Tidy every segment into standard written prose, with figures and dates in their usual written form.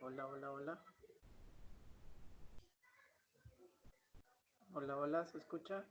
Hola, hola, hola. Hola, hola, ¿se escucha?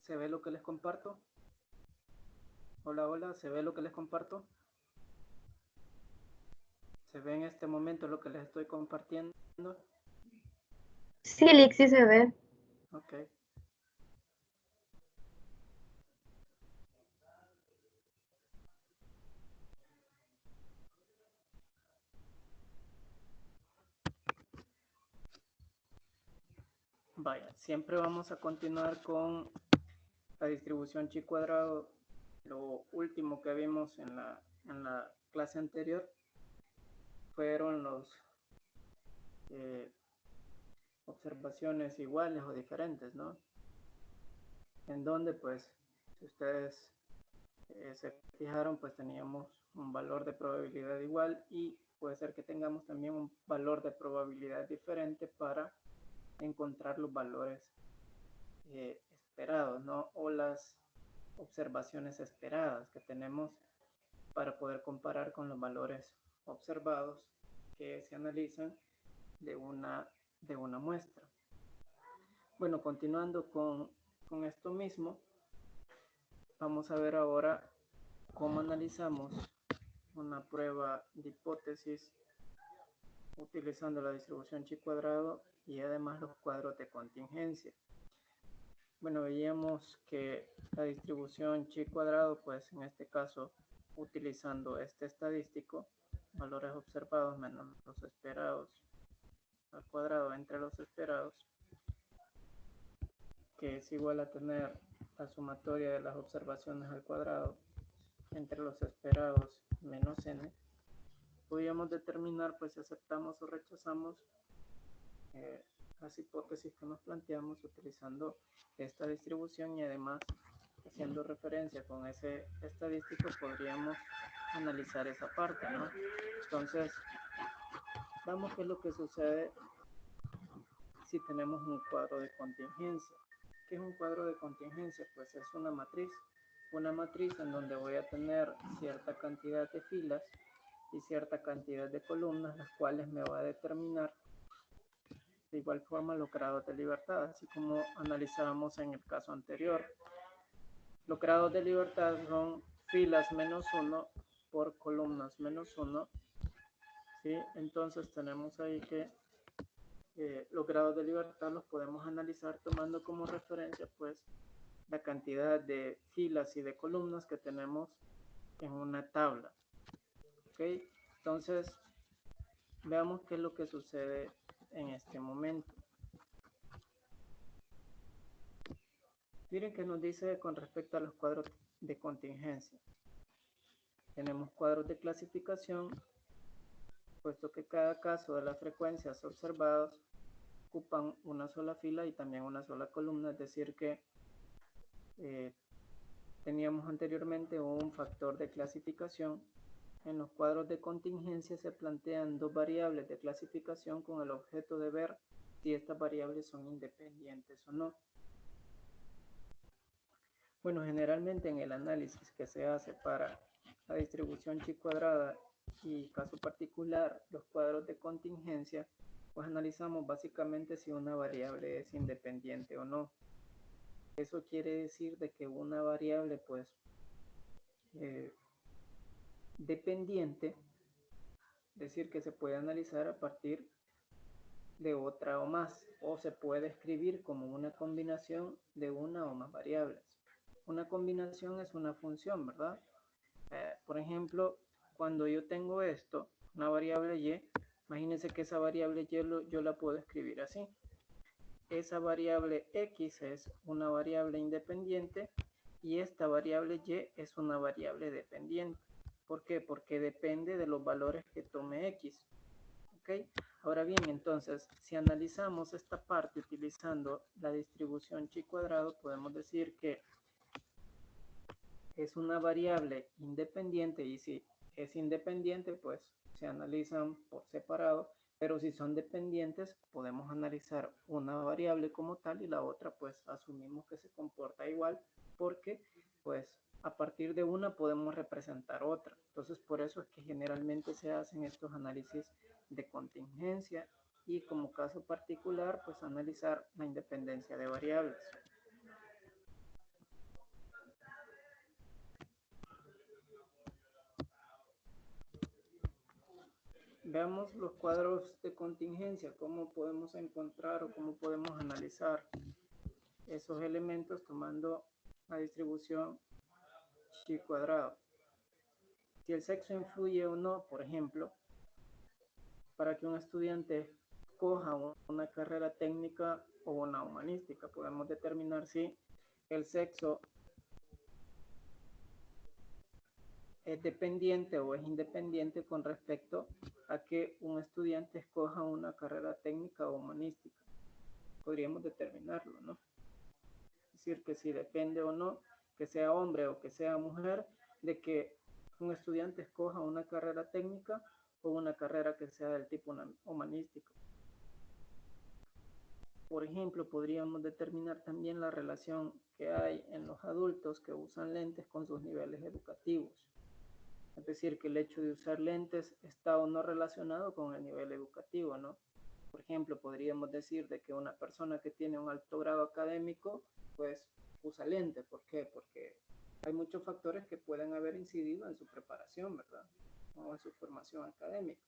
¿Se ve lo que les comparto? Hola, hola, ¿se ve lo que les comparto? ¿Se ve en este momento lo que les estoy compartiendo? Sí, Lick, sí se ve. Ok. Vaya, siempre vamos a continuar con la distribución chi cuadrado. Lo último que vimos en la clase anterior fueron los observaciones iguales o diferentes, ¿no? En donde, pues, si ustedes se fijaron, pues teníamos un valor de probabilidad igual y puede ser que tengamos también un valor de probabilidad diferente para encontrar los valores esperados, ¿no? O las observaciones esperadas que tenemos para poder comparar con los valores observados que se analizan de una muestra. Bueno, continuando con esto mismo, vamos a ver ahora cómo analizamos una prueba de hipótesis utilizando la distribución chi cuadrado y además los cuadros de contingencia. Bueno, veíamos que la distribución chi cuadrado, pues en este caso, utilizando este estadístico, valores observados menos los esperados al cuadrado entre los esperados, que es igual a tener la sumatoria de las observaciones al cuadrado entre los esperados menos n, podríamos determinar pues si aceptamos o rechazamos las hipótesis que nos planteamos utilizando esta distribución y además haciendo referencia con ese estadístico podríamos analizar esa parte, ¿no? Entonces, vamos qué es lo que sucede si tenemos un cuadro de contingencia. ¿Qué es un cuadro de contingencia? Pues es una matriz en donde voy a tener cierta cantidad de filas y cierta cantidad de columnas, las cuales me va a determinar de igual forma los grados de libertad, así como analizábamos en el caso anterior. Los grados de libertad son filas menos 1 por columnas menos 1, ¿sí? Entonces tenemos ahí que los grados de libertad los podemos analizar tomando como referencia pues la cantidad de filas y de columnas que tenemos en una tabla. ¿Ok? Entonces, veamos qué es lo que sucede en este momento. Miren que nos dice con respecto a los cuadros de contingencia. Tenemos cuadros de clasificación, puesto que cada caso de las frecuencias observadas ocupan una sola fila y también una sola columna, es decir que teníamos anteriormente un factor de clasificación. En los cuadros de contingencia se plantean dos variables de clasificación con el objeto de ver si estas variables son independientes o no. Bueno, generalmente en el análisis que se hace para la distribución chi cuadrada y caso particular los cuadros de contingencia, pues analizamos básicamente si una variable es independiente o no. Eso quiere decir de que una variable pues dependiente decir que se puede analizar a partir de otra o más, o se puede escribir como una combinación de una o más variables. Una combinación es una función, ¿verdad? Por ejemplo, cuando yo tengo esto, una variable y, imagínense que esa variable y yo la puedo escribir así. Esa variable x es una variable independiente y esta variable y es una variable dependiente. ¿Por qué? Porque depende de los valores que tome x. ¿Ok? Ahora bien, entonces, si analizamos esta parte utilizando la distribución chi cuadrado, podemos decir que es una variable independiente y si es independiente, pues se analizan por separado, pero si son dependientes, podemos analizar una variable como tal y la otra, pues asumimos que se comporta igual porque, pues, a partir de una podemos representar otra. Entonces, por eso es que generalmente se hacen estos análisis de contingencia y como caso particular, pues analizar la independencia de variables. Veamos los cuadros de contingencia, cómo podemos encontrar o cómo podemos analizar esos elementos tomando la distribución chi cuadrado. Si el sexo influye o no, por ejemplo, para que un estudiante coja una carrera técnica o una humanística, podemos determinar si el sexo es dependiente o es independiente con respecto a que un estudiante escoja una carrera técnica o humanística. Podríamos determinarlo, ¿no? Es decir, que si depende o no, que sea hombre o que sea mujer, de que un estudiante escoja una carrera técnica o una carrera que sea del tipo humanístico. Por ejemplo, podríamos determinar también la relación que hay en los adultos que usan lentes con sus niveles educativos. Es decir, que el hecho de usar lentes está o no relacionado con el nivel educativo, ¿no? Por ejemplo, podríamos decir de que una persona que tiene un alto grado académico, pues usa lentes. ¿Por qué? Porque hay muchos factores que pueden haber incidido en su preparación, ¿verdad? O en su formación académica.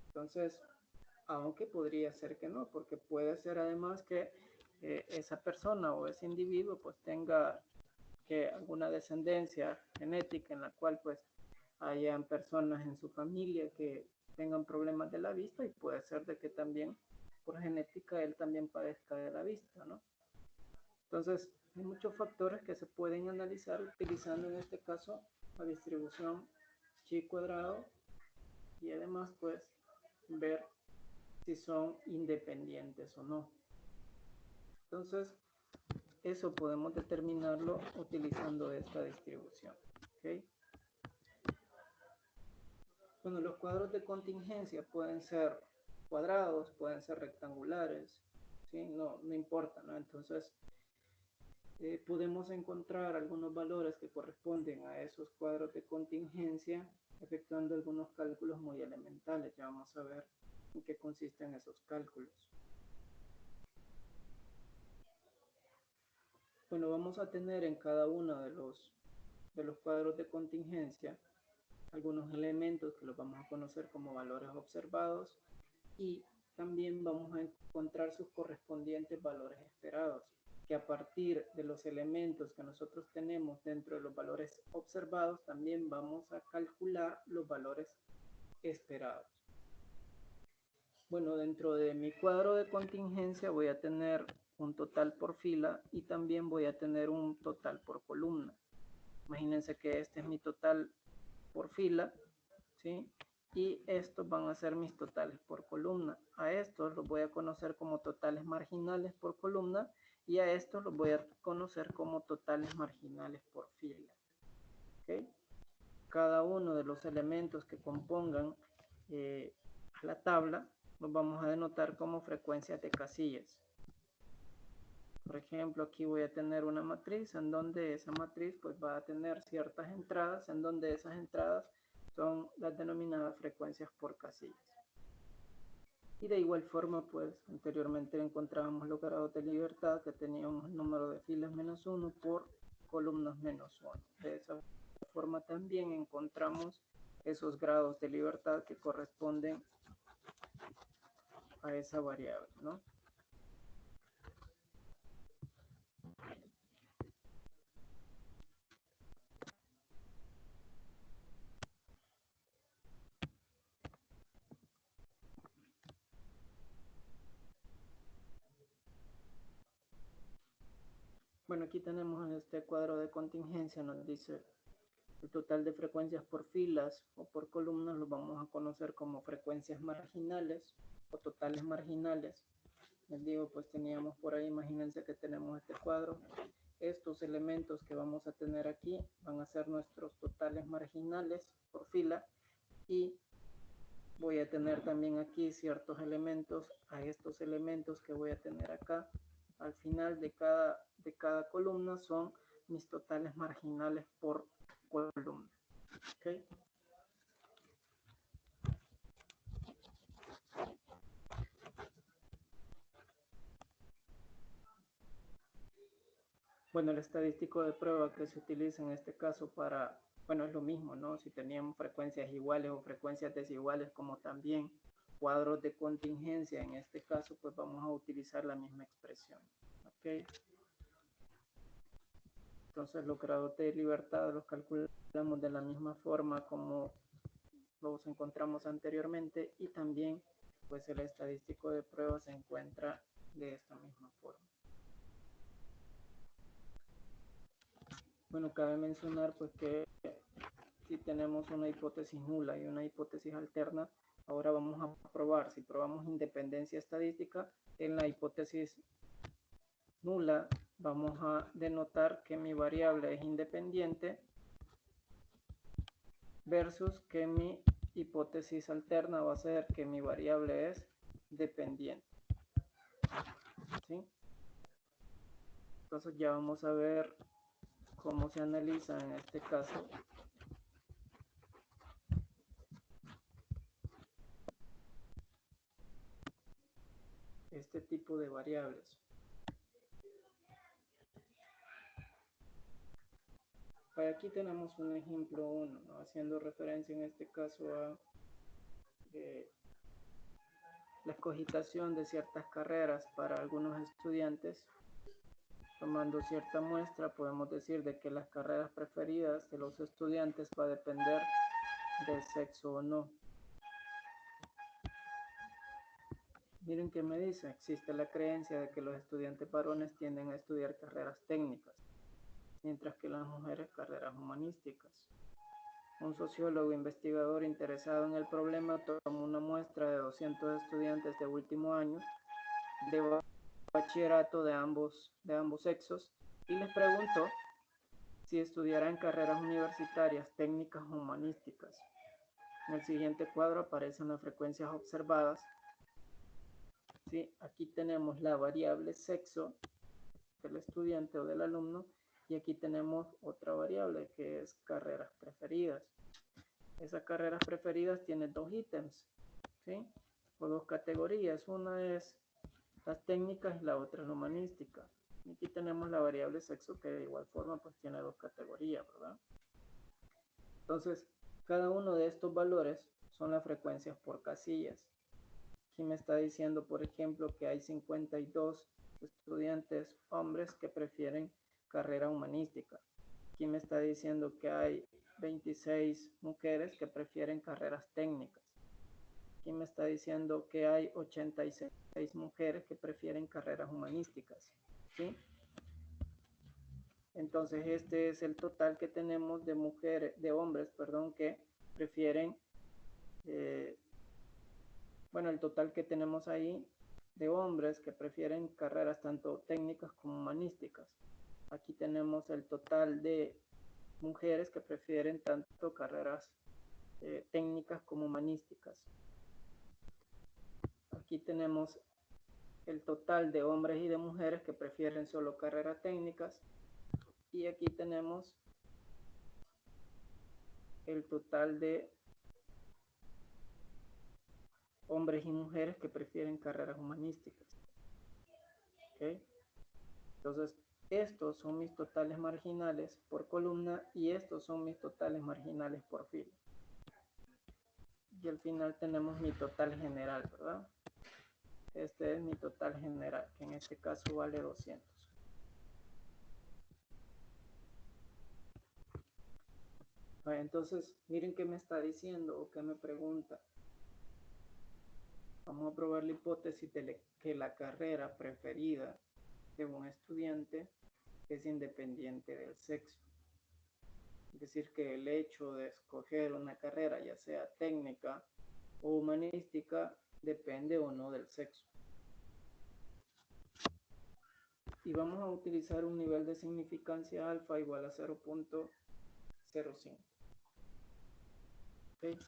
Entonces, aunque podría ser que no, porque puede ser además que esa persona o ese individuo pues tenga que alguna descendencia genética en la cual pues hayan personas en su familia que tengan problemas de la vista y puede ser de que también por genética él también padezca de la vista, ¿no? Entonces, hay muchos factores que se pueden analizar utilizando en este caso la distribución chi cuadrado y además pues ver si son independientes o no. Entonces, eso podemos determinarlo utilizando esta distribución. ¿Okay? Bueno, los cuadros de contingencia pueden ser cuadrados, pueden ser rectangulares, ¿sí? No importa, ¿no? Entonces, podemos encontrar algunos valores que corresponden a esos cuadros de contingencia efectuando algunos cálculos muy elementales. Ya vamos a ver en qué consisten esos cálculos. Bueno, vamos a tener en cada uno de los cuadros de contingencia algunos elementos que los vamos a conocer como valores observados y también vamos a encontrar sus correspondientes valores esperados, que a partir de los elementos que nosotros tenemos dentro de los valores observados también vamos a calcular los valores esperados. Bueno, dentro de mi cuadro de contingencia voy a tener un total por fila y también voy a tener un total por columna. Imagínense que este es mi total por fila, ¿sí? Y estos van a ser mis totales por columna. A estos los voy a conocer como totales marginales por columna y a estos los voy a conocer como totales marginales por fila. ¿Okay? Cada uno de los elementos que compongan la tabla los vamos a denotar como frecuencias de casillas. Por ejemplo, aquí voy a tener una matriz en donde esa matriz pues va a tener ciertas entradas en donde esas entradas son las denominadas frecuencias por casillas. Y de igual forma, pues anteriormente encontrábamos los grados de libertad que teníamos el número de filas -1 por columnas -1. De esa forma también encontramos esos grados de libertad que corresponden a esa variable, ¿no? Bueno, aquí tenemos en este cuadro de contingencia, nos dice el total de frecuencias por filas o por columnas lo vamos a conocer como frecuencias marginales o totales marginales. Les digo, pues teníamos por ahí, imagínense que tenemos este cuadro. Estos elementos que vamos a tener aquí van a ser nuestros totales marginales por fila y voy a tener también aquí ciertos elementos a estos elementos que voy a tener acá. Al final de cada columna son mis totales marginales por columna. ¿Okay? Bueno, el estadístico de prueba que se utiliza en este caso para, bueno, es lo mismo, ¿no? Si teníamos frecuencias iguales o frecuencias desiguales, como también cuadros de contingencia, en este caso, pues vamos a utilizar la misma expresión. ¿Ok? Entonces, los grados de libertad los calculamos de la misma forma como los encontramos anteriormente y también, pues, el estadístico de prueba se encuentra de esta misma forma. Bueno, cabe mencionar pues que si tenemos una hipótesis nula y una hipótesis alterna, ahora vamos a probar. Si probamos independencia estadística, en la hipótesis nula vamos a denotar que mi variable es independiente versus que mi hipótesis alterna va a ser que mi variable es dependiente. ¿Sí? Entonces ya vamos a ver cómo se analiza en este caso este tipo de variables. Aquí tenemos un ejemplo 1, ¿no? Haciendo referencia en este caso a la cogitación de ciertas carreras para algunos estudiantes. Tomando cierta muestra, podemos decir de que las carreras preferidas de los estudiantes va a depender del sexo o no. Miren que me dice, existe la creencia de que los estudiantes varones tienden a estudiar carreras técnicas, mientras que las mujeres carreras humanísticas. Un sociólogo investigador interesado en el problema tomó una muestra de 200 estudiantes de último año de bachillerato de ambos sexos y les preguntó si estudiaran carreras universitarias técnicas o humanísticas. En el siguiente cuadro aparecen las frecuencias observadas. ¿Sí? Aquí tenemos la variable sexo del estudiante o del alumno y aquí tenemos otra variable que es carreras preferidas. Esas carreras preferidas tienen dos ítems, ¿sí? O dos categorías. Una es las técnicas y la otra es la humanística. Y aquí tenemos la variable sexo que de igual forma pues tiene dos categorías, ¿verdad? Entonces, cada uno de estos valores son las frecuencias por casillas. Aquí me está diciendo, por ejemplo, que hay 52 estudiantes hombres que prefieren carrera humanística. Aquí me está diciendo que hay 26 mujeres que prefieren carreras técnicas. Aquí me está diciendo que hay 86 mujeres que prefieren carreras humanísticas. ¿Sí? Entonces, este es el total que tenemos de mujeres, de hombres, perdón, que prefieren bueno, el total que tenemos ahí de hombres que prefieren carreras tanto técnicas como humanísticas. Aquí tenemos el total de mujeres que prefieren tanto carreras técnicas como humanísticas. Aquí tenemos el total de hombres y de mujeres que prefieren solo carreras técnicas. Y aquí tenemos el total de hombres y mujeres que prefieren carreras humanísticas. ¿Okay? Entonces, estos son mis totales marginales por columna y estos son mis totales marginales por fila. y al final tenemos mi total general, ¿verdad? Este es mi total general, que en este caso vale 200. Entonces, miren qué me está diciendo o qué me pregunta. Vamos a probar la hipótesis de que la carrera preferida de un estudiante es independiente del sexo. Es decir, que el hecho de escoger una carrera, ya sea técnica o humanística, depende o no del sexo. Y vamos a utilizar un nivel de significancia alfa igual a 0.05. ¿Okay?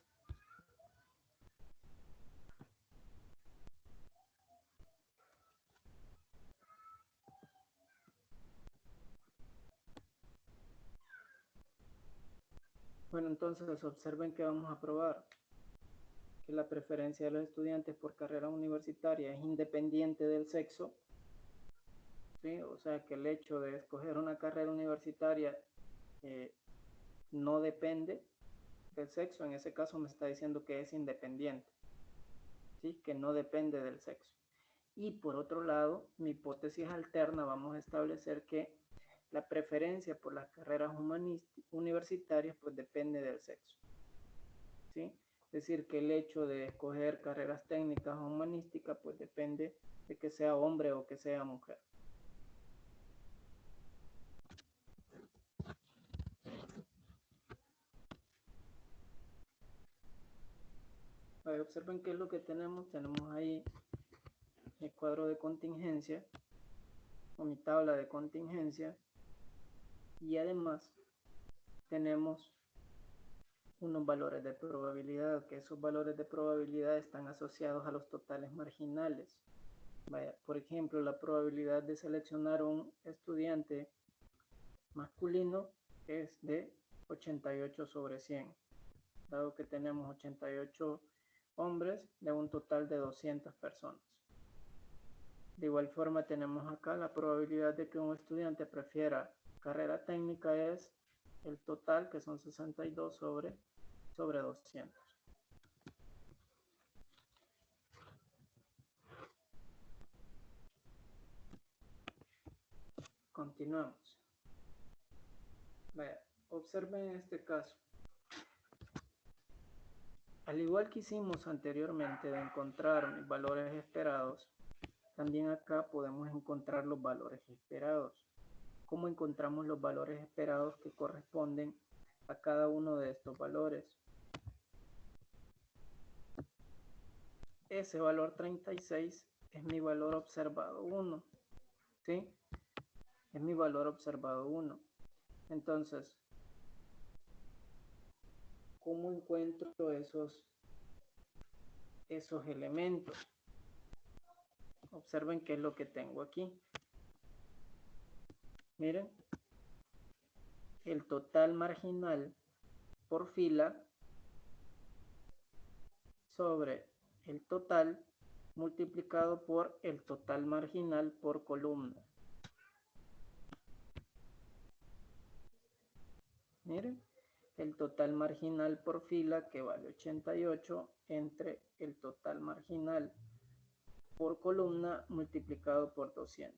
Bueno, entonces observen que vamos a probar que la preferencia de los estudiantes por carrera universitaria es independiente del sexo. ¿Sí? O sea que el hecho de escoger una carrera universitaria no depende del sexo. En ese caso me está diciendo que es independiente, ¿sí? Que no depende del sexo. Y por otro lado, mi hipótesis alterna, vamos a establecer que la preferencia por las carreras universitarias pues depende del sexo, ¿sí? Es decir, que el hecho de escoger carreras técnicas o humanísticas pues depende de que sea hombre o que sea mujer. Observen qué es lo que tenemos. Tenemos ahí el cuadro de contingencia o mi tabla de contingencia, y además tenemos unos valores de probabilidad, que esos valores de probabilidad están asociados a los totales marginales. Vaya, por ejemplo, la probabilidad de seleccionar un estudiante masculino es de 88 sobre 100, dado que tenemos 88 hombres de un total de 200 personas. De igual forma tenemos acá la probabilidad de que un estudiante prefiera carrera técnica es el total, que son 62 sobre 200. Continuamos. Vaya, observen este caso. Al igual que hicimos anteriormente de encontrar valores esperados, también acá podemos encontrar los valores esperados. ¿Cómo encontramos los valores esperados que corresponden a cada uno de estos valores? Ese valor 36 es mi valor observado 1, ¿sí? Es mi valor observado 1. Entonces, ¿cómo encuentro esos elementos? Observen qué es lo que tengo aquí. Miren, el total marginal por fila sobre el total multiplicado por el total marginal por columna. Miren, el total marginal por fila que vale 88 entre el total marginal por columna multiplicado por 200.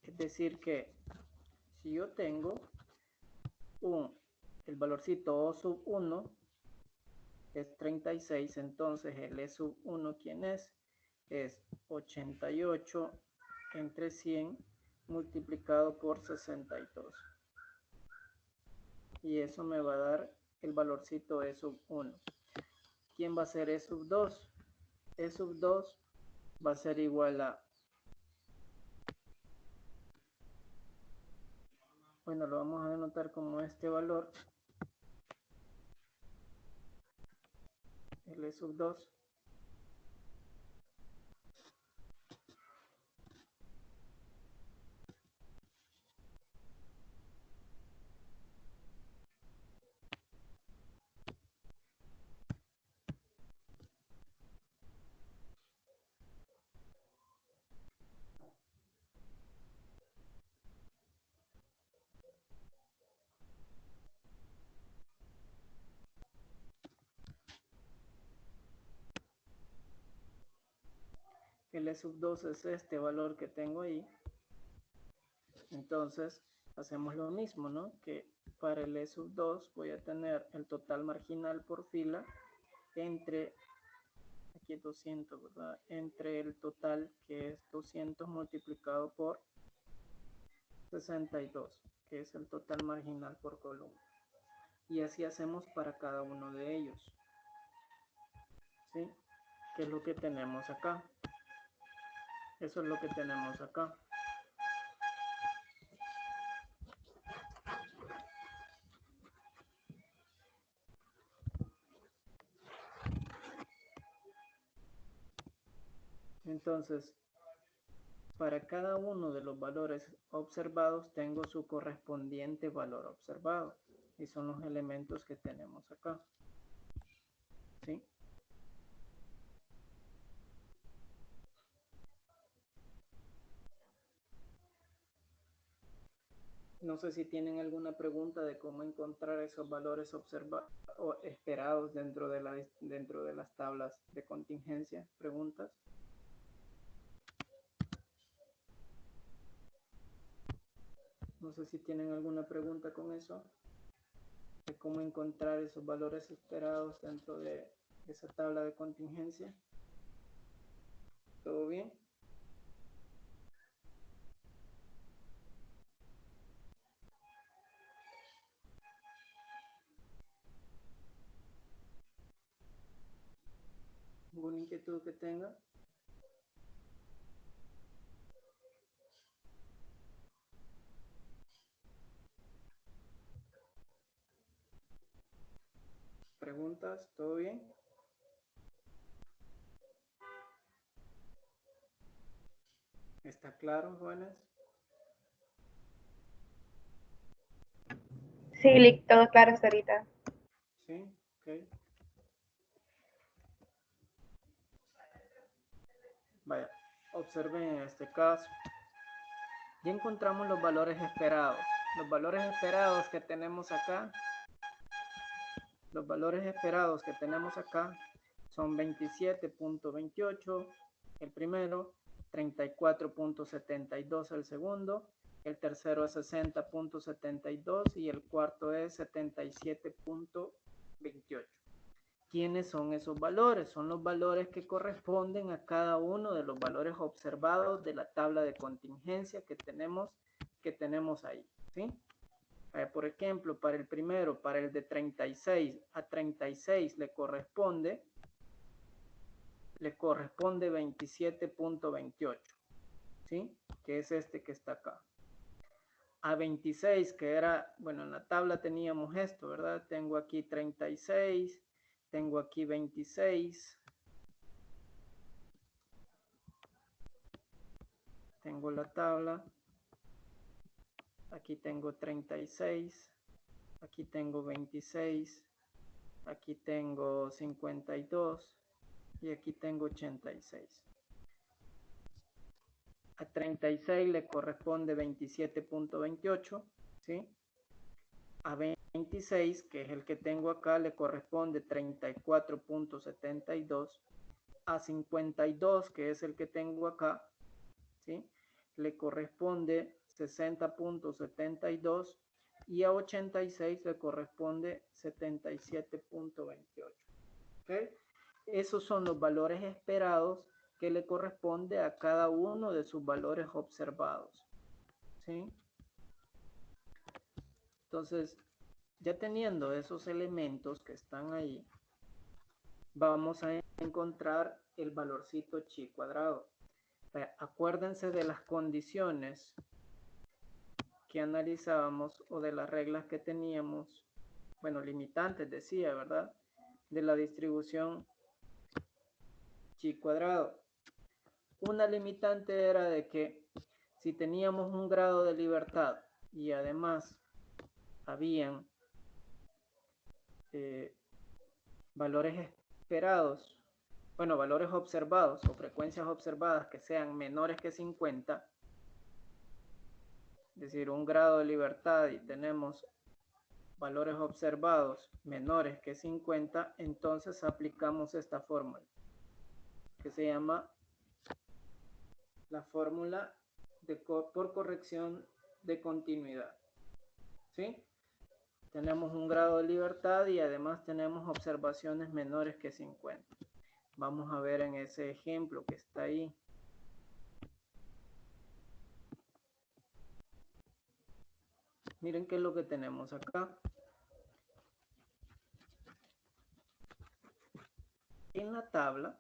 Es decir que si yo tengo el valorcito O sub 1 es 36, entonces el E sub 1 ¿quién es? Es 88 entre 100 multiplicado por 62. Y eso me va a dar el valorcito E sub 1. ¿Quién va a ser E sub 2? E sub 2 va a ser igual a, bueno, lo vamos a denotar como este valor, el E sub 2, el E sub 2 es este valor que tengo ahí, entonces hacemos lo mismo, ¿no? Que para el E sub 2 voy a tener el total marginal por fila entre, aquí 200, ¿verdad? Entre el total que es 200 multiplicado por 62, que es el total marginal por columna. Y así hacemos para cada uno de ellos, ¿sí? Que es lo que tenemos acá. Eso es lo que tenemos acá. Entonces, para cada uno de los valores observados tengo su correspondiente valor observado. Y son los elementos que tenemos acá, ¿sí? No sé si tienen alguna pregunta de cómo encontrar esos valores observados o esperados dentro de las tablas de contingencia. ¿Preguntas? No sé si tienen alguna pregunta con eso, de cómo encontrar esos valores esperados dentro de esa tabla de contingencia. ¿Todo bien? ¿Alguna inquietud que tenga? ¿Preguntas? ¿Todo bien? ¿Está claro, jóvenes? Sí, Lick, todo claro hasta ahorita. Sí, ok. Vaya, observen en este caso. Ya encontramos los valores esperados. Los valores esperados que tenemos acá, son 27.28 el primero, 34.72 el segundo, el tercero es 60.72 y el cuarto es 77.28. ¿Quiénes son esos valores? Son los valores que corresponden a cada uno de los valores observados de la tabla de contingencia que tenemos ahí, ¿sí? Por ejemplo, para el primero, para el de 36 a 36 le corresponde 27.28, ¿sí? Que es este que está acá. A 26, que era, bueno, en la tabla teníamos esto, ¿verdad? Tengo aquí 36, tengo aquí 26, tengo la tabla, aquí tengo 36, aquí tengo 26, aquí tengo 52 y aquí tengo 86. A 36 le corresponde 27.28, ¿sí? A 26, que es el que tengo acá, le corresponde 34.72. A 52, que es el que tengo acá, ¿sí? Le corresponde 60.72 y a 86 le corresponde 77.28. ¿Okay? Esos son los valores esperados que le corresponde a cada uno de sus valores observados, ¿sí? Entonces, ya teniendo esos elementos que están ahí, vamos a encontrar el valorcito chi cuadrado. Acuérdense de las condiciones que analizábamos o de las reglas que teníamos, bueno, limitantes decía, ¿verdad? De la distribución chi cuadrado. Una limitante era de que si teníamos un grado de libertad y además habían valores esperados, bueno, valores observados o frecuencias observadas que sean menores que 50, es decir, un grado de libertad y tenemos valores observados menores que 50, entonces aplicamos esta fórmula que se llama la fórmula por corrección de continuidad. ¿Sí? Tenemos un grado de libertad y además tenemos observaciones menores que 50. Vamos a ver en ese ejemplo que está ahí. Miren qué es lo que tenemos acá. En la tabla,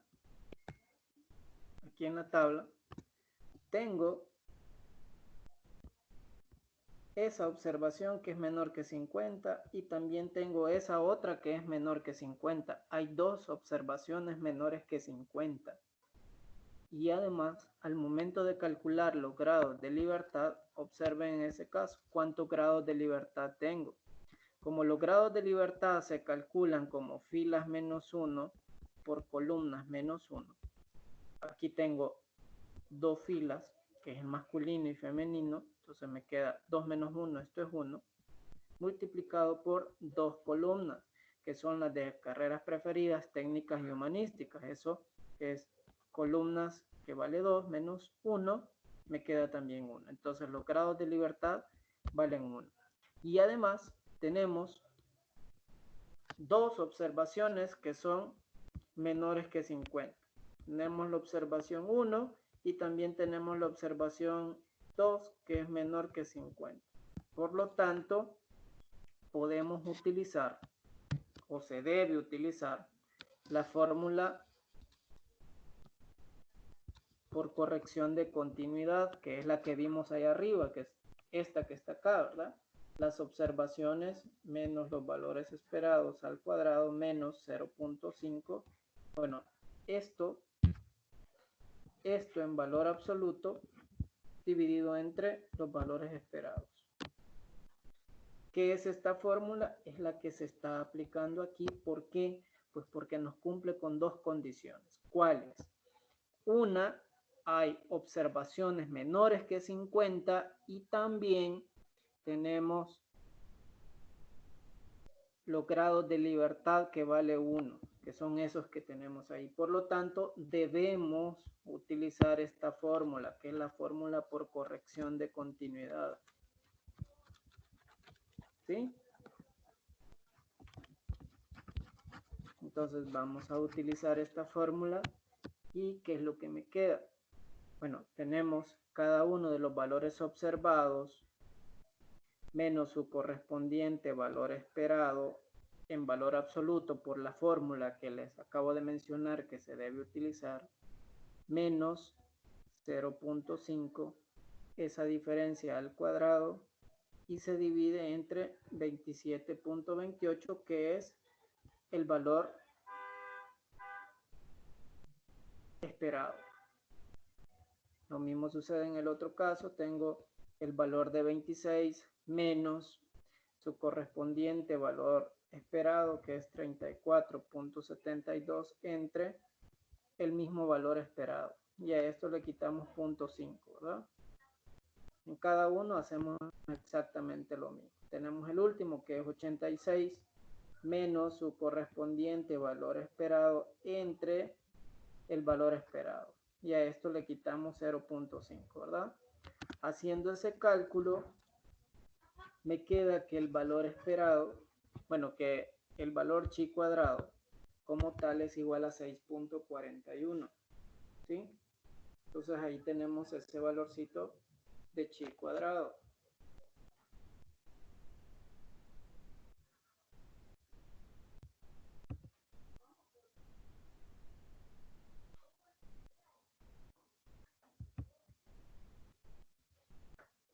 aquí en la tabla, tengo esa observación que es menor que 50 y también tengo esa otra que es menor que 50. Hay dos observaciones menores que 50. Y además, al momento de calcular los grados de libertad, observen en ese caso cuántos grados de libertad tengo. Como los grados de libertad se calculan como filas menos 1 por columnas menos 1, aquí tengo dos filas, que es el masculino y femenino, entonces me queda 2 menos 1, esto es 1, multiplicado por dos columnas, que son las de carreras preferidas, técnicas y humanísticas. Eso es columnas que vale 2 menos 1, me queda también 1. Entonces los grados de libertad valen 1. Y además tenemos dos observaciones que son menores que 50. Tenemos la observación 1 y también tenemos la observación 2 que es menor que 50. Por lo tanto, podemos utilizar o se debe utilizar la fórmula por corrección de continuidad, que es la que vimos ahí arriba, que es esta que está acá, ¿verdad? Las observaciones menos los valores esperados al cuadrado menos 0.5. Bueno, esto en valor absoluto dividido entre los valores esperados. ¿Qué es esta fórmula? Es la que se está aplicando aquí. ¿Por qué? Pues porque nos cumple con dos condiciones. ¿Cuáles? Una, hay observaciones menores que 50 y también tenemos los grados de libertad que vale 1, que son esos que tenemos ahí. Por lo tanto, debemos utilizar esta fórmula, que es la fórmula por corrección de continuidad. ¿Sí? Entonces vamos a utilizar esta fórmula y ¿qué es lo que me queda? Bueno, tenemos cada uno de los valores observados menos su correspondiente valor esperado en valor absoluto por la fórmula que les acabo de mencionar que se debe utilizar, menos 0.5, esa diferencia al cuadrado, y se divide entre 27.28, que es el valor esperado. Lo mismo sucede en el otro caso, tengo el valor de 26 menos su correspondiente valor esperado, que es 34.72, entre el mismo valor esperado. Y a esto le quitamos 0.5, ¿verdad? En cada uno hacemos exactamente lo mismo. Tenemos el último, que es 86, menos su correspondiente valor esperado entre el valor esperado. Y a esto le quitamos 0.5, ¿verdad? Haciendo ese cálculo, me queda que el valor esperado, bueno, que el valor chi cuadrado como tal es igual a 6.41, ¿sí? Entonces ahí tenemos ese valorcito de chi cuadrado.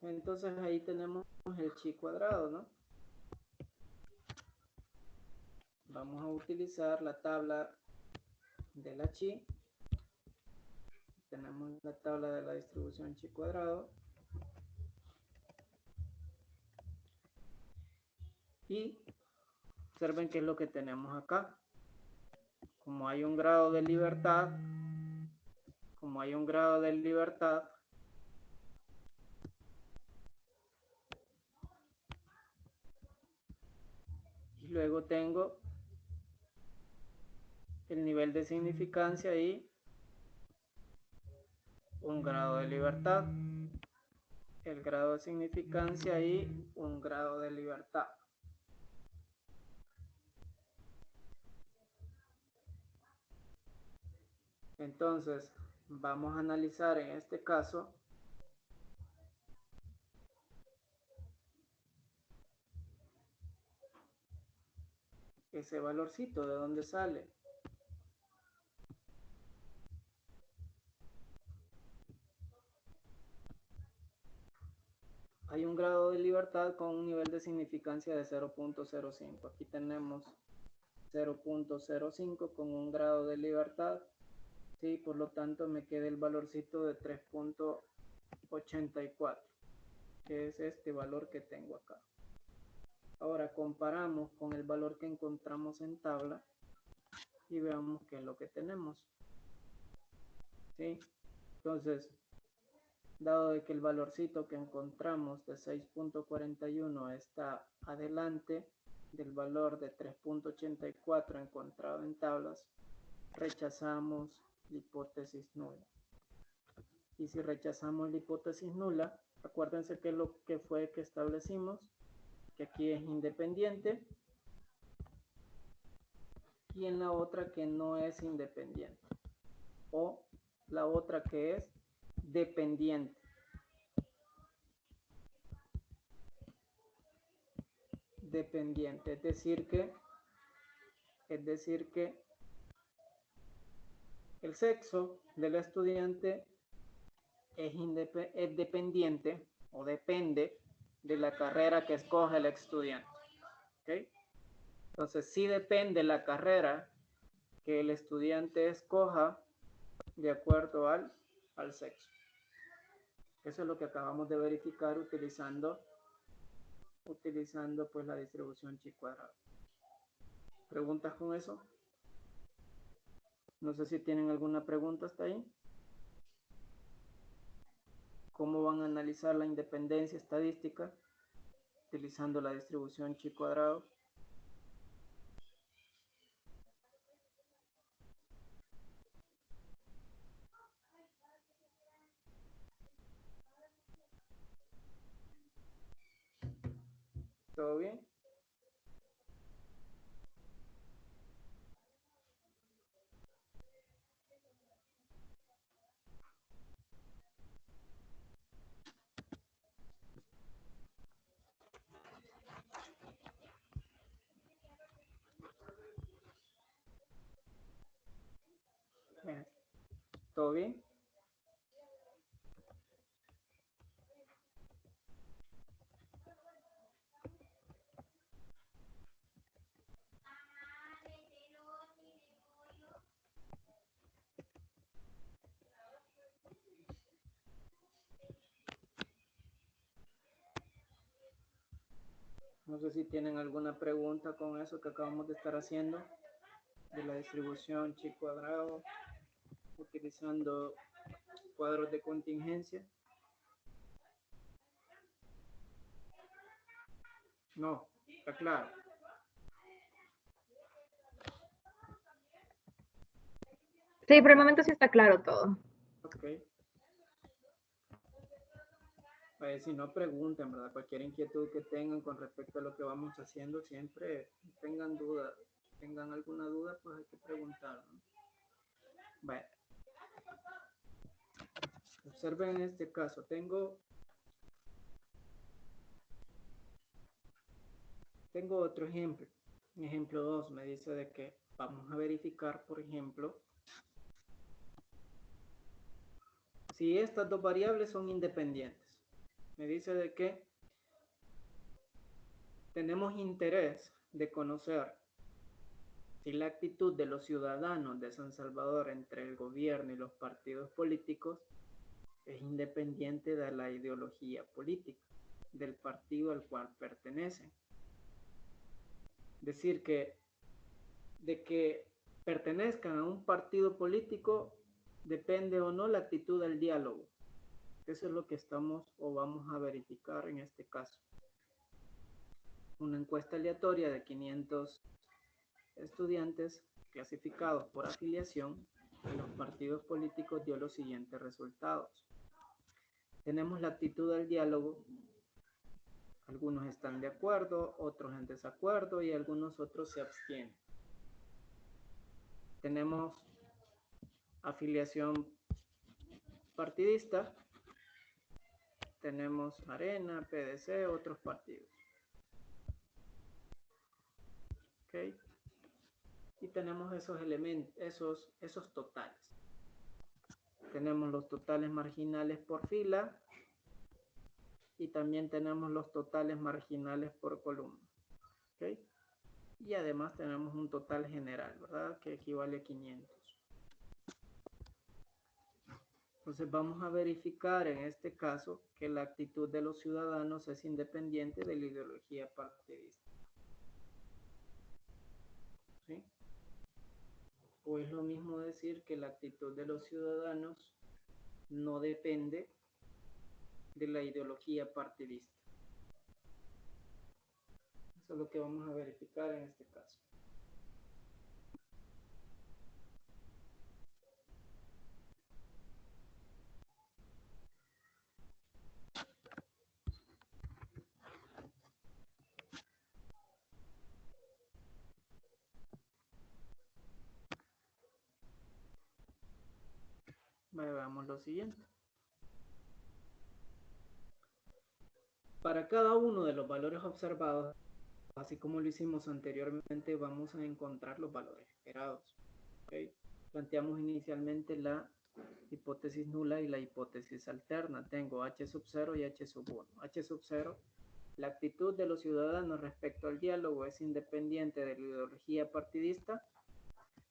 Entonces ahí tenemos el chi cuadrado, ¿no? Vamos a utilizar la tabla de la chi. Tenemos la tabla de la distribución chi cuadrado. Y observen qué es lo que tenemos acá. Como hay un grado de libertad, y luego tengo el nivel de significancia y un grado de libertad. El grado de significancia y un grado de libertad. Entonces, vamos a analizar en este caso ese valorcito, ¿de dónde sale? Hay un grado de libertad con un nivel de significancia de 0.05. Aquí tenemos 0.05 con un grado de libertad. Sí, por lo tanto me queda el valorcito de 3.84, que es este valor que tengo acá. Ahora comparamos con el valor que encontramos en tabla y veamos qué es lo que tenemos. ¿Sí? Entonces, dado de que el valorcito que encontramos de 6.41 está adelante del valor de 3.84 encontrado en tablas, rechazamos la hipótesis nula. Y si rechazamos la hipótesis nula, acuérdense que lo que fue que establecimos, que aquí es independiente, y en la otra que no es independiente, o la otra que es dependiente. Dependiente, es decir que el sexo del estudiante es dependiente o depende de la carrera que escoge el estudiante. ¿Okay? Entonces, sí depende la carrera que el estudiante escoja de acuerdo al sexo. Eso es lo que acabamos de verificar utilizando pues la distribución chi cuadrado. ¿Preguntas con eso? No sé si tienen alguna pregunta hasta ahí. ¿Cómo van a analizar la independencia estadística utilizando la distribución chi cuadrado? ¿Todo bien? ¿Todo bien? No sé si tienen alguna pregunta con eso que acabamos de estar haciendo de la distribución chi cuadrado utilizando cuadros de contingencia. No, está claro. Sí, por el momento sí está claro todo. Ok. Si no, pregunten, ¿verdad? Cualquier inquietud que tengan con respecto a lo que vamos haciendo, siempre tengan duda. Tengan alguna duda, pues hay que preguntar, ¿no? Bueno. Observen en este caso, tengo otro ejemplo. Ejemplo 2 me dice de que vamos a verificar, por ejemplo, si estas dos variables son independientes. Me dice de que tenemos interés de conocer si la actitud de los ciudadanos de San Salvador entre el gobierno y los partidos políticos es independiente de la ideología política del partido al cual pertenecen. Decir que de que pertenezcan a un partido político depende o no la actitud del diálogo. Eso es lo que estamos o vamos a verificar en este caso. Una encuesta aleatoria de 500 estudiantes clasificados por afiliación de los partidos políticos dio los siguientes resultados. Tenemos la actitud del diálogo. Algunos están de acuerdo, otros en desacuerdo y algunos otros se abstienen. Tenemos afiliación partidista. Tenemos Arena, PDC, otros partidos. ¿Ok? Y tenemos esos elementos, esos totales. Tenemos los totales marginales por fila y también tenemos los totales marginales por columna. ¿Ok? Y además tenemos un total general, ¿verdad? Que equivale a 500. Entonces vamos a verificar en este caso que la actitud de los ciudadanos es independiente de la ideología partidista. ¿Sí? O es lo mismo decir que la actitud de los ciudadanos no depende de la ideología partidista. Eso es lo que vamos a verificar en este caso. Veamos lo siguiente. Para cada uno de los valores observados, así como lo hicimos anteriormente, vamos a encontrar los valores esperados. ¿Okay? Planteamos inicialmente la hipótesis nula y la hipótesis alterna. Tengo H sub 0 y H sub 1. H sub 0, la actitud de los ciudadanos respecto al diálogo es independiente de la ideología partidista,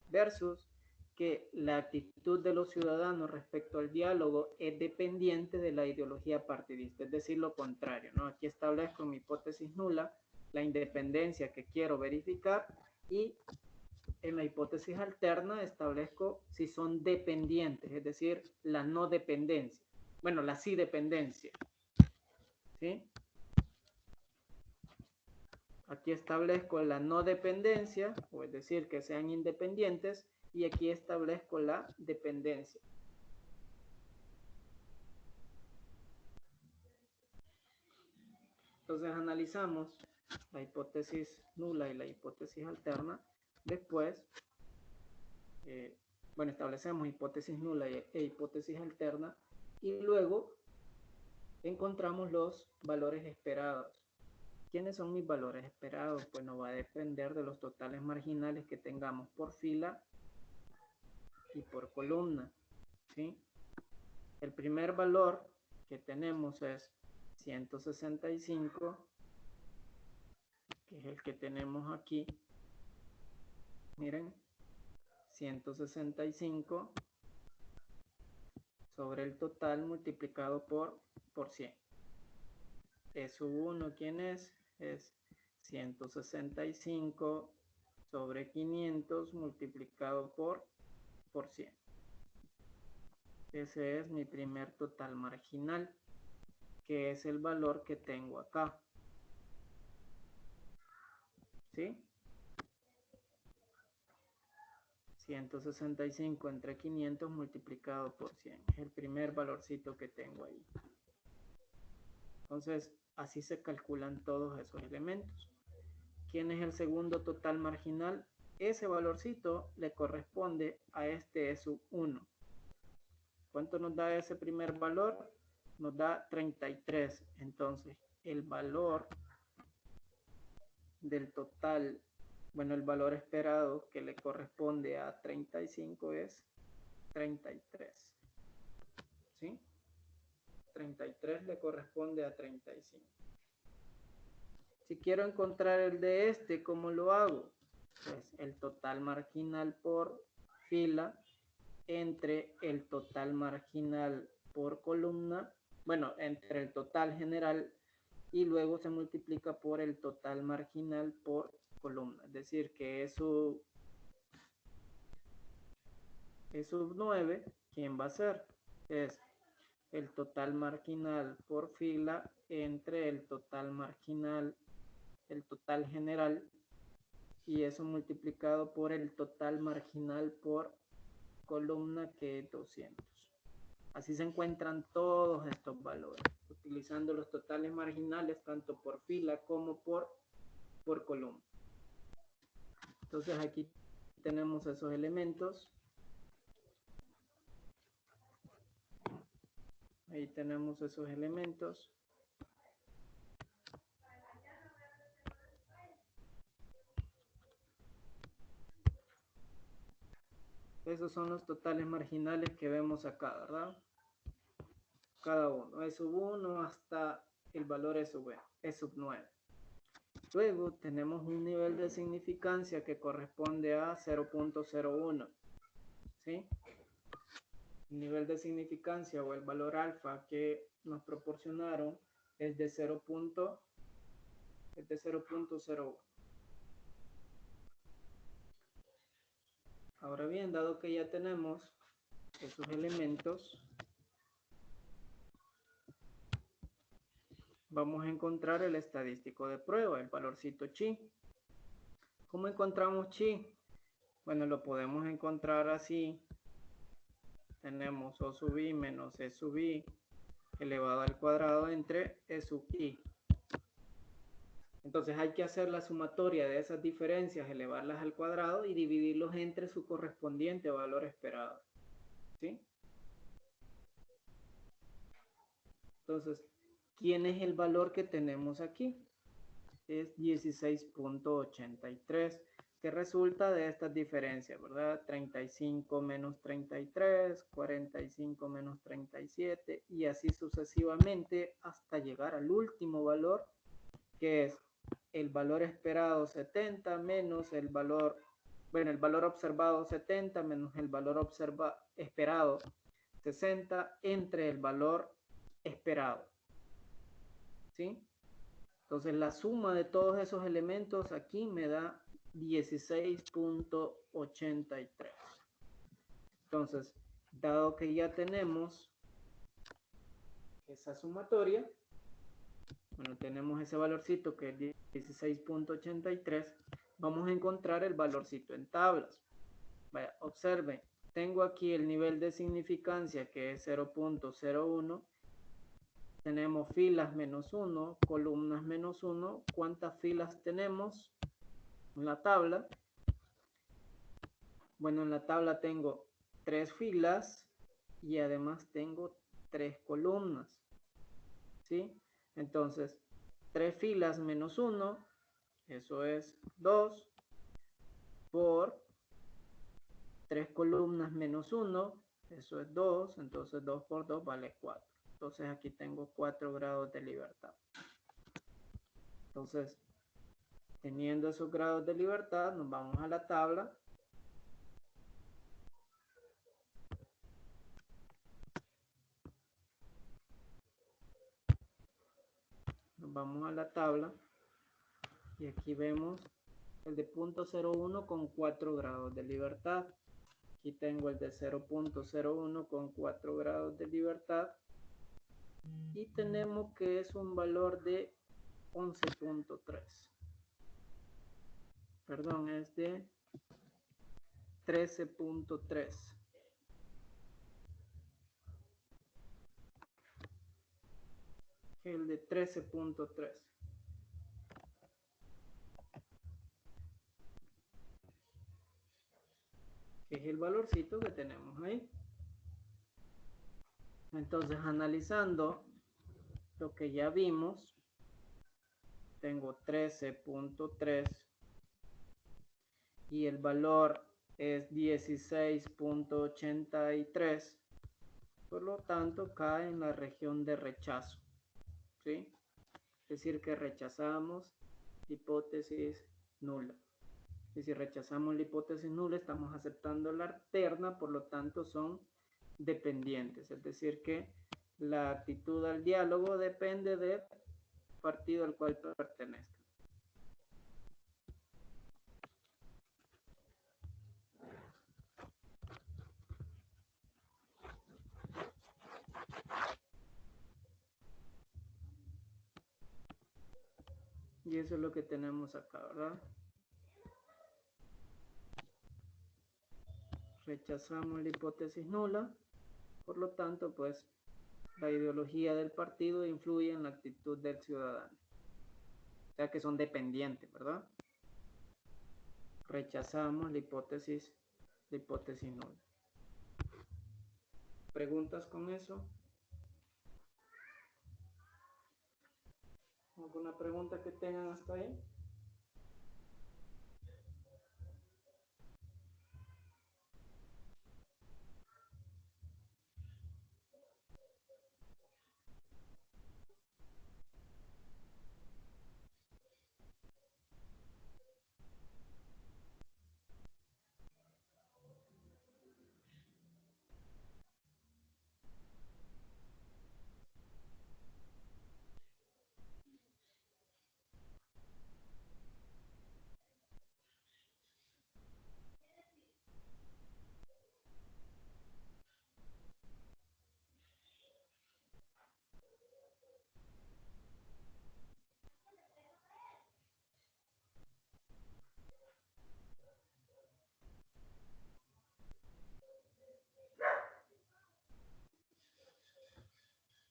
versus que la actitud de los ciudadanos respecto al diálogo es dependiente de la ideología partidista, es decir, lo contrario, ¿no? Aquí establezco mi hipótesis nula, la independencia que quiero verificar, y en la hipótesis alterna establezco si son dependientes, es decir, la no dependencia, bueno, la sí dependencia, ¿sí? Aquí establezco la no dependencia, o es decir, que sean independientes, y aquí establezco la dependencia. Entonces analizamos la hipótesis nula y la hipótesis alterna. Después, bueno, establecemos hipótesis nula e hipótesis alterna, y luego encontramos los valores esperados. ¿Quiénes son mis valores esperados? Pues no va a depender de los totales marginales que tengamos por fila y por columna, ¿sí? El primer valor que tenemos es 165, que es el que tenemos aquí. Miren, 165 sobre el total multiplicado por 100. E sub 1, ¿quién es? Es 165 sobre 500 multiplicado por 100. Ese es mi primer total marginal, que es el valor que tengo acá. ¿Sí? 165 entre 500 multiplicado por 100. Es el primer valorcito que tengo ahí. Entonces, así se calculan todos esos elementos. ¿Quién es el segundo total marginal? Ese valorcito le corresponde a este E sub 1. ¿Cuánto nos da ese primer valor? Nos da 33. Entonces, el valor del total, bueno, el valor esperado que le corresponde a 35 es 33. ¿Sí? 33 le corresponde a 35. Si quiero encontrar el de este, ¿cómo lo hago? Pues el total marginal por fila entre el total marginal por columna, bueno, entre el total general, y luego se multiplica por el total marginal por columna. Es decir, que es sub 9, ¿quién va a ser? Es el total marginal por fila entre el total marginal, el total general, y eso multiplicado por el total marginal por columna que es 200. Así se encuentran todos estos valores, utilizando los totales marginales tanto por fila como por columna. Entonces aquí tenemos esos elementos. Ahí tenemos esos elementos. Esos son los totales marginales que vemos acá, ¿verdad? Cada uno, E sub 1 hasta el valor E sub 9. Luego tenemos un nivel de significancia que corresponde a 0.01. ¿Sí? El nivel de significancia o el valor alfa que nos proporcionaron es de 0.01. Ahora bien, dado que ya tenemos esos elementos, vamos a encontrar el estadístico de prueba, el valorcito chi. ¿Cómo encontramos chi? Bueno, lo podemos encontrar así. Tenemos O sub i menos E sub i elevado al cuadrado entre E sub i. Entonces hay que hacer la sumatoria de esas diferencias, elevarlas al cuadrado y dividirlos entre su correspondiente valor esperado. ¿Sí? Entonces, ¿quién es el valor que tenemos aquí? Es 16.83, que resulta de estas diferencias, ¿verdad? 35 menos 33, 45 menos 37 y así sucesivamente hasta llegar al último valor, que es el valor esperado 70 menos el valor, bueno, el valor observado 70 menos el valor esperado 60 entre el valor esperado. ¿Sí? Entonces la suma de todos esos elementos aquí me da 16.83. Entonces, dado que ya tenemos esa sumatoria, bueno, tenemos ese valorcito que es 16.83, vamos a encontrar el valorcito en tablas. Vaya, observen, tengo aquí el nivel de significancia que es 0.01. Tenemos filas menos 1, columnas menos 1. ¿Cuántas filas tenemos en la tabla? Bueno, en la tabla tengo 3 filas y además tengo 3 columnas. ¿Sí? Entonces, 3 filas menos 1, eso es 2, por 3 columnas menos 1, eso es 2, entonces 2 por 2 vale 4. Entonces aquí tengo 4 grados de libertad. Entonces, teniendo esos grados de libertad, nos vamos a la tabla. Nos vamos a la tabla y aquí vemos el de 0.01 con 4 grados de libertad. Aquí tengo el de 0.01 con 4 grados de libertad. Y tenemos que es un valor de 11.3. Perdón, es de 13.3. El de 13.3. Que es el valorcito que tenemos ahí. Entonces, analizando lo que ya vimos, tengo 13.3 y el valor es 16.83, por lo tanto cae en la región de rechazo, ¿sí? Es decir, que rechazamos hipótesis nula. Y si rechazamos la hipótesis nula, estamos aceptando la alterna, por lo tanto son dependientes. Es decir, que la actitud al diálogo depende del partido al cual pertenezca. Y eso es lo que tenemos acá, ¿verdad? Rechazamos la hipótesis nula. Por lo tanto, pues la ideología del partido influye en la actitud del ciudadano. O sea que son dependientes, ¿verdad? Rechazamos la hipótesis nula. ¿Preguntas con eso? ¿Alguna pregunta que tengan hasta ahí?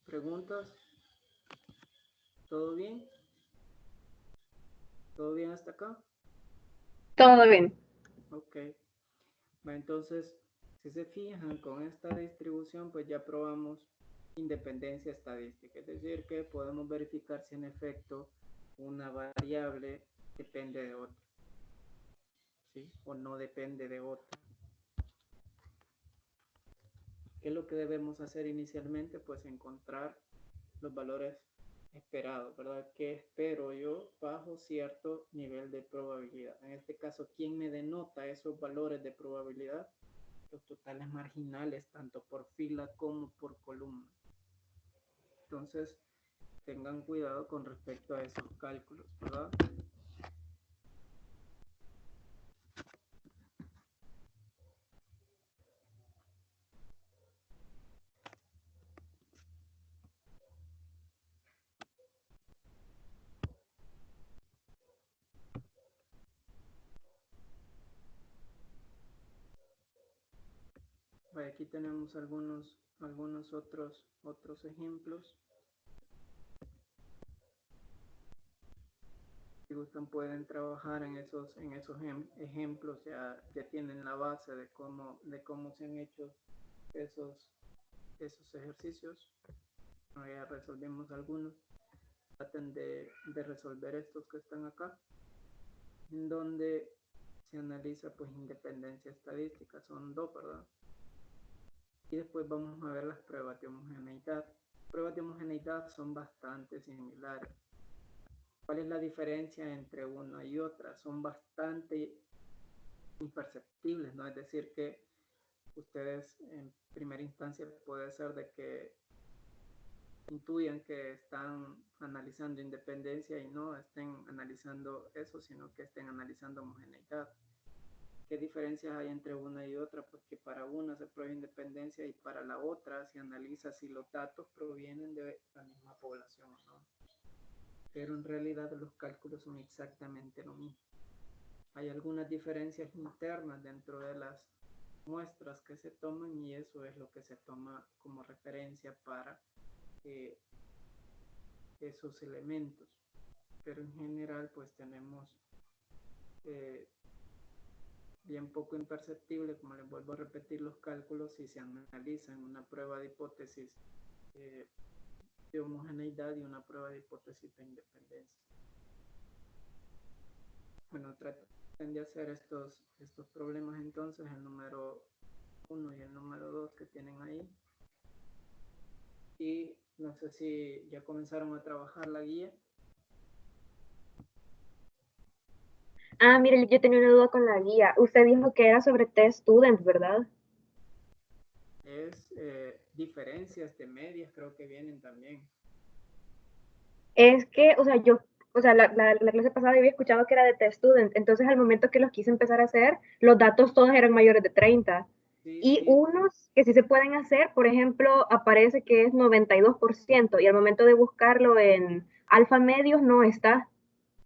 ¿Preguntas? ¿Todo bien? ¿Todo bien hasta acá? Todo bien. Ok. Bueno, entonces, si se fijan con esta distribución, pues ya probamos independencia estadística. Es decir, que podemos verificar si en efecto una variable depende de otra, ¿sí? O no depende de otra. ¿Qué es lo que debemos hacer inicialmente? Pues encontrar los valores esperados, ¿verdad? ¿Qué espero yo bajo cierto nivel de probabilidad? En este caso, ¿quién me denota esos valores de probabilidad? Los totales marginales, tanto por fila como por columna. Entonces, tengan cuidado con respecto a esos cálculos, ¿verdad? Aquí tenemos algunos otros ejemplos. Si gustan pueden trabajar en esos ejemplos, ya tienen la base de cómo se han hecho esos ejercicios. Ya resolvimos algunos. Traten de resolver estos que están acá, en donde se analiza pues independencia estadística. Son dos, ¿verdad? Y después vamos a ver las pruebas de homogeneidad. Las pruebas de homogeneidad son bastante similares. ¿Cuál es la diferencia entre una y otra? Son bastante imperceptibles, ¿no? Es decir, que ustedes en primera instancia puede ser de que intuyan que están analizando independencia y no estén analizando eso, sino que estén analizando homogeneidad. ¿Qué diferencias hay entre una y otra? Porque para una se prueba independencia y para la otra se analiza si los datos provienen de la misma población o no. Pero en realidad los cálculos son exactamente lo mismo. Hay algunas diferencias internas dentro de las muestras que se toman y eso es lo que se toma como referencia para esos elementos. Pero en general pues tenemos bien poco imperceptible, como les vuelvo a repetir, los cálculos si se analizan una prueba de hipótesis de homogeneidad y una prueba de hipótesis de independencia. Bueno, traten de hacer estos problemas entonces, el número 1 y el número 2 que tienen ahí. Y no sé si ya comenzaron a trabajar la guía. Ah, mire, yo tenía una duda con la guía. Usted dijo que era sobre test student, ¿verdad? Es diferencias de medias, creo que vienen también. Es que, o sea, la clase pasada había escuchado que era de test student, entonces al momento que los quise empezar a hacer, los datos todos eran mayores de 30. Sí, Y sí. unos que sí se pueden hacer, por ejemplo, aparece que es 92%, y al momento de buscarlo en alfa medios no está.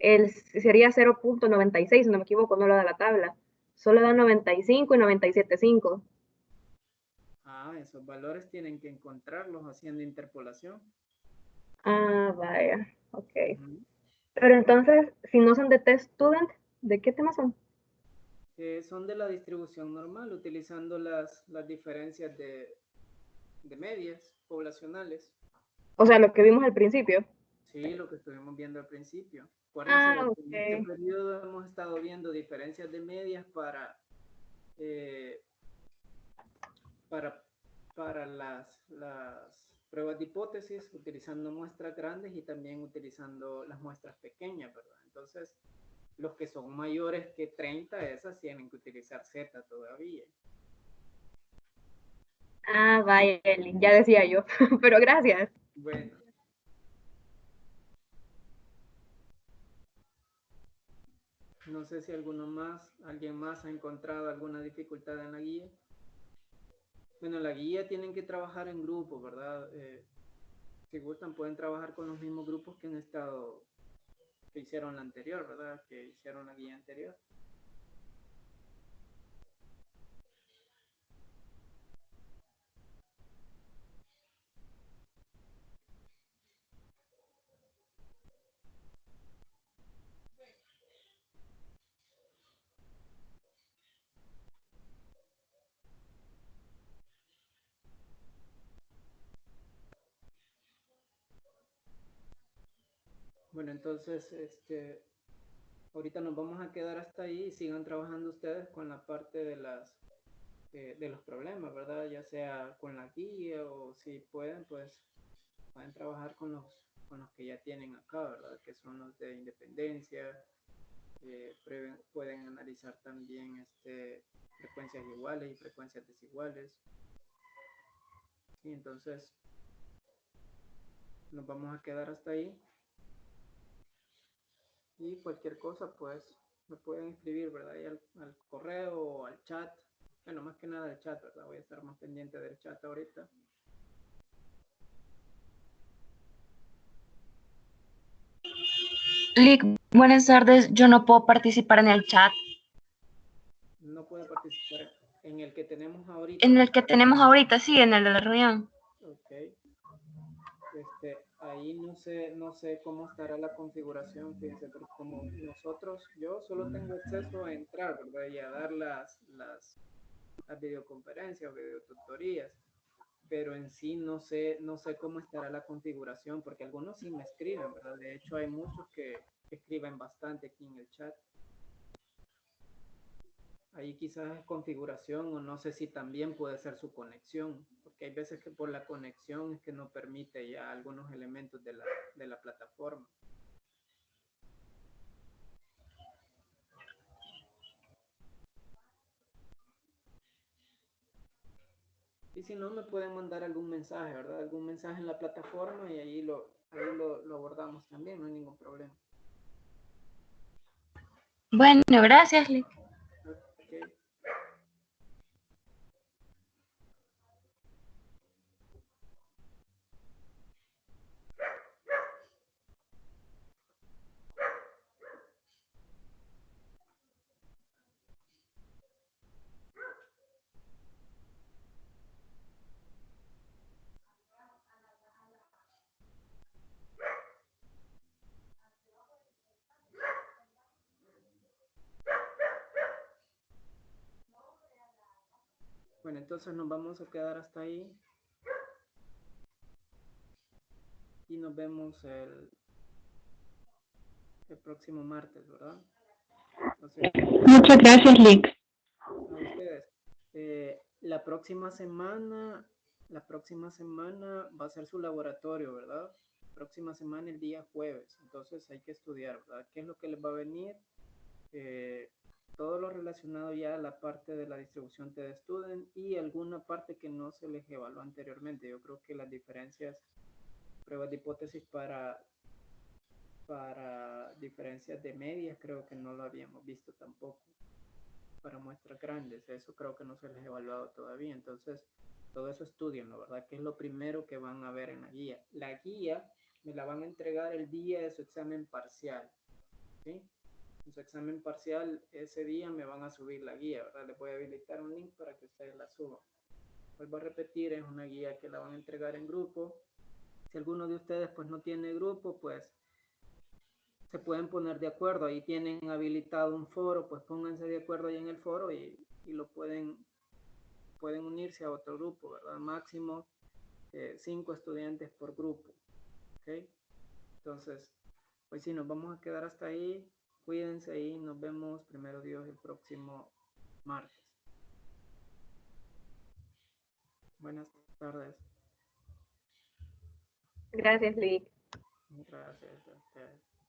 Sería 0.96, si no me equivoco, no lo da la tabla. solo da 95 y 97.5. Ah, esos valores tienen que encontrarlos haciendo interpolación. Ah, vaya, ok. Ujú. Pero entonces, si no son de test student, ¿de qué tema son? Son de la distribución normal, utilizando las diferencias de medias poblacionales. O sea, lo que vimos al principio. Sí, lo que estuvimos viendo al principio. Acuérdense Ah, de que en este ok. periodo hemos estado viendo diferencias de medias eh, para, para las pruebas de hipótesis, utilizando muestras grandes y también utilizando las muestras pequeñas, ¿verdad? Entonces, los que son mayores que 30, esas tienen que utilizar Z todavía. Ah, vaya, Eli, ya decía yo. Pero gracias. Bueno, no sé si alguien más ha encontrado alguna dificultad en la guía. Bueno, la guía tienen que trabajar en grupo, ¿verdad? Si gustan, pueden trabajar con los mismos grupos que hicieron la anterior, ¿verdad? Que hicieron la guía anterior. Bueno, entonces, ahorita nos vamos a quedar hasta ahí y sigan trabajando ustedes con la parte de los problemas, ¿verdad? Ya sea con la guía o si pueden, pues pueden trabajar con los que ya tienen acá, ¿verdad? Que son los de independencia, pueden analizar también frecuencias iguales y frecuencias desiguales. Y entonces nos vamos a quedar hasta ahí y cualquier cosa pues me pueden escribir, ¿verdad? Y al correo o al chat. Bueno, más que nada el chat, ¿verdad? Voy a estar más pendiente del chat ahorita. Lick, buenas tardes. Yo no puedo participar en el chat No puede participar en el que tenemos ahorita. en el que tenemos ahorita, sí, en el de la reunión. Ok. Ahí no sé cómo estará la configuración, fíjense, porque como nosotros, yo solo tengo acceso a entrar, ¿verdad? Y a dar las videoconferencias o videotutorías, pero en sí no sé cómo estará la configuración, porque algunos sí me escriben, ¿verdad? De hecho, hay muchos que escriben bastante aquí en el chat. Ahí quizás es configuración o no sé si también puede ser su conexión, porque hay veces que por la conexión es que no permite ya algunos elementos de la plataforma. Y si no, me pueden mandar algún mensaje, ¿verdad? Algún mensaje en la plataforma y lo abordamos también, no hay ningún problema. Bueno, gracias, Lick. Ok. Bueno, entonces nos vamos a quedar hasta ahí y nos vemos el próximo martes, ¿verdad? Entonces, Muchas gracias, Lick. a ustedes. La próxima semana va a ser su laboratorio, ¿verdad? Próxima semana el día jueves. Entonces hay que estudiar, ¿verdad? ¿Qué es lo que les va a venir? Eh, todo lo relacionado ya a la parte de la distribución TD Student y alguna parte que no se les evaluó anteriormente. Yo creo que las diferencias, pruebas de hipótesis para diferencias de medias, creo que no lo habíamos visto tampoco para muestras grandes. Eso creo que no se les ha evaluado todavía. Entonces, todo eso estudienlo, ¿verdad? Que es lo primero que van a ver en la guía. La guía me la van a entregar el día de su examen parcial, ¿sí? en su examen parcial, ese día me van a subir la guía, ¿verdad? Les voy a habilitar un link para que ustedes la suban. Vuelvo a repetir, es una guía que la van a entregar en grupo. Si alguno de ustedes pues no tiene grupo, pues se pueden poner de acuerdo. Ahí tienen habilitado un foro, pues pónganse de acuerdo ahí en el foro y lo pueden unirse a otro grupo, ¿verdad? Máximo 5 estudiantes por grupo, ¿ok? Entonces, pues sí, nos vamos a quedar hasta ahí. Cuídense y nos vemos, primero Dios, el próximo martes. Buenas tardes. Gracias, Lick. Gracias a ustedes.